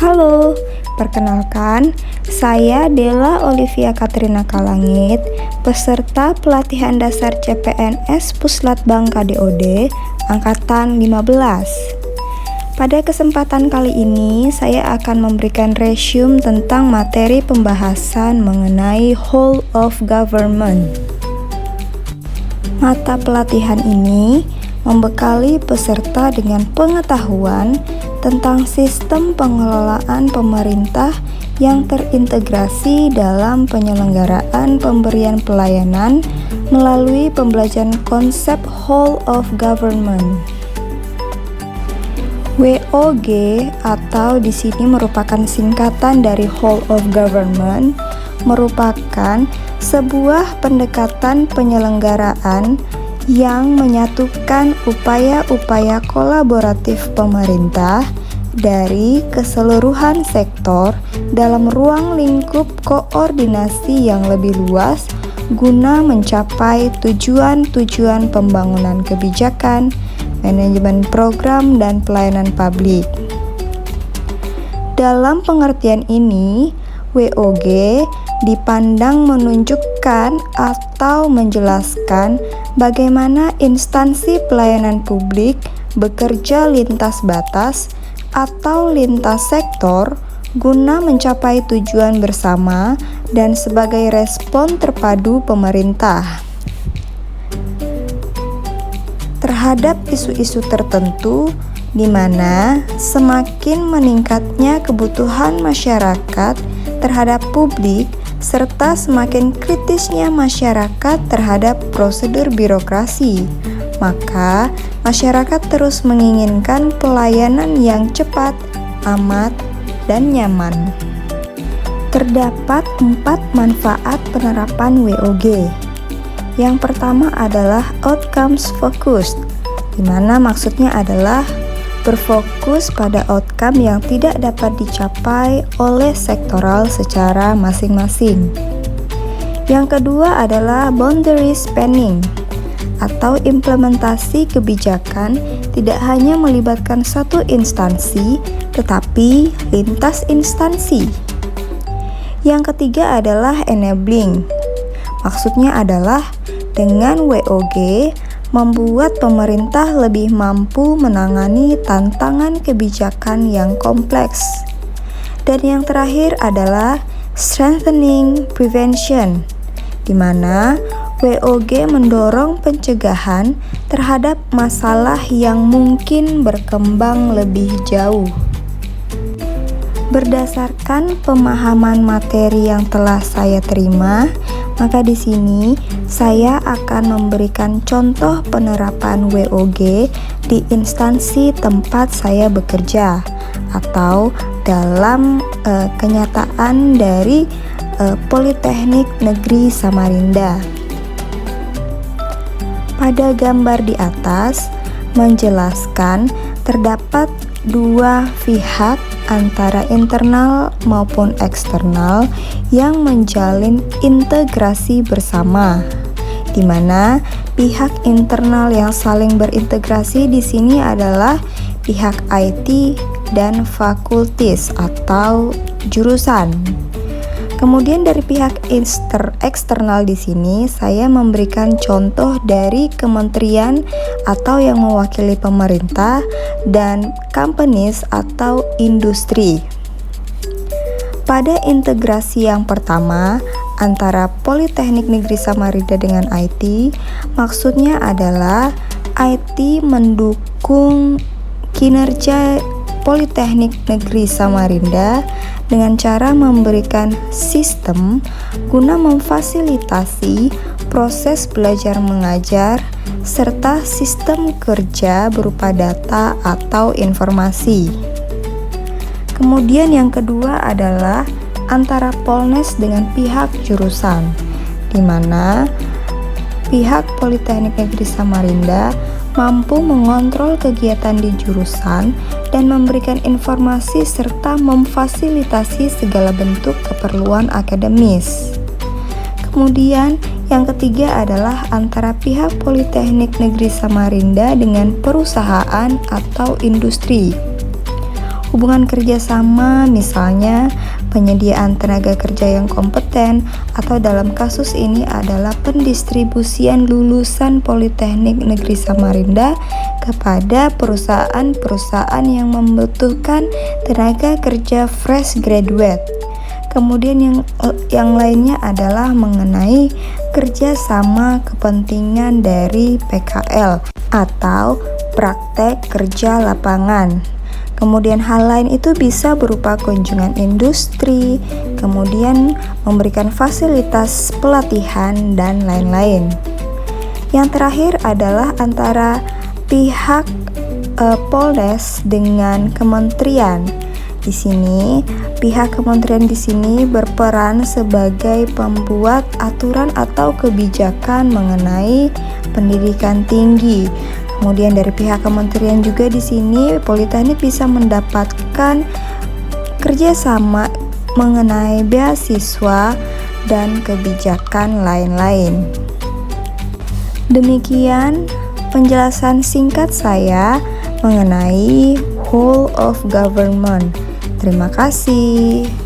Halo, perkenalkan, saya Della Olivia Katrina Kalangit, peserta pelatihan dasar CPNS Puslat Bangka DOD, Angkatan 15. Pada kesempatan kali ini, saya akan memberikan resume tentang materi pembahasan mengenai Whole of Government. Mata pelatihan ini membekali peserta dengan pengetahuan tentang sistem pengelolaan pemerintah yang terintegrasi dalam penyelenggaraan pemberian pelayanan melalui pembelajaran konsep Whole of Government. WOG atau di sini merupakan singkatan dari Whole of Government, merupakan sebuah pendekatan penyelenggaraan yang menyatukan upaya-upaya kolaboratif pemerintah dari keseluruhan sektor dalam ruang lingkup koordinasi yang lebih luas guna mencapai tujuan-tujuan pembangunan kebijakan, manajemen program, dan pelayanan publik. Dalam pengertian ini, WOG dipandang menunjukkan atau menjelaskan bagaimana instansi pelayanan publik bekerja lintas batas atau lintas sektor guna mencapai tujuan bersama dan sebagai respon terpadu pemerintah terhadap isu-isu tertentu, di mana semakin meningkatnya kebutuhan masyarakat terhadap publik serta semakin kritisnya masyarakat terhadap prosedur birokrasi, maka masyarakat terus menginginkan pelayanan yang cepat, amat, dan nyaman. Terdapat 4 manfaat penerapan WOG. Yang pertama adalah outcomes focused, di mana maksudnya adalah berfokus pada outcome yang tidak dapat dicapai oleh sektoral secara masing-masing. Yang kedua adalah boundary spanning, atau implementasi kebijakan tidak hanya melibatkan satu instansi, tetapi lintas instansi. Yang ketiga adalah enabling, maksudnya adalah dengan WOG membuat pemerintah lebih mampu menangani tantangan kebijakan yang kompleks. Dan yang terakhir adalah strengthening prevention, di mana WOG mendorong pencegahan terhadap masalah yang mungkin berkembang lebih jauh. Berdasarkan pemahaman materi yang telah saya terima, maka di sini saya akan memberikan contoh penerapan WOG di instansi tempat saya bekerja atau dalam kenyataan dari Politeknik Negeri Samarinda. Pada gambar di atas menjelaskan terdapat 2 pihak antara internal maupun eksternal yang menjalin integrasi bersama, di mana pihak internal yang saling berintegrasi di sini adalah pihak IT dan fakultis atau jurusan. Kemudian dari pihak eksternal di sini saya memberikan contoh dari kementerian atau yang mewakili pemerintah dan companies atau industri. Pada integrasi yang pertama antara Politeknik Negeri Samarinda dengan IT, maksudnya adalah IT mendukung kinerja Politeknik Negeri Samarinda dengan cara memberikan sistem guna memfasilitasi proses belajar mengajar serta sistem kerja berupa data atau informasi. Kemudian yang kedua adalah antara Polnes dengan pihak jurusan, di mana pihak Politeknik Negeri Samarinda mampu mengontrol kegiatan di jurusan dan memberikan informasi serta memfasilitasi segala bentuk keperluan akademis. Kemudian yang ketiga adalah antara pihak Politeknik Negeri Samarinda dengan perusahaan atau industri. hubungan kerjasama, misalnya penyediaan tenaga kerja yang kompeten, atau dalam kasus ini adalah pendistribusian lulusan Politeknik Negeri Samarinda kepada perusahaan-perusahaan yang membutuhkan tenaga kerja fresh graduate. Kemudian yang lainnya adalah mengenai kerjasama kepentingan dari PKL atau praktek kerja lapangan. Kemudian hal lain itu bisa berupa kunjungan industri, kemudian memberikan fasilitas pelatihan dan lain-lain. Yang terakhir adalah antara pihak Polres dengan kementerian. Di sini, pihak kementerian di sini berperan sebagai pembuat aturan atau kebijakan mengenai pendidikan tinggi. Kemudian dari pihak kementerian juga di sini Politeknik bisa mendapatkan kerjasama mengenai beasiswa dan kebijakan lain-lain. Demikian penjelasan singkat saya mengenai whole of government. Terima kasih.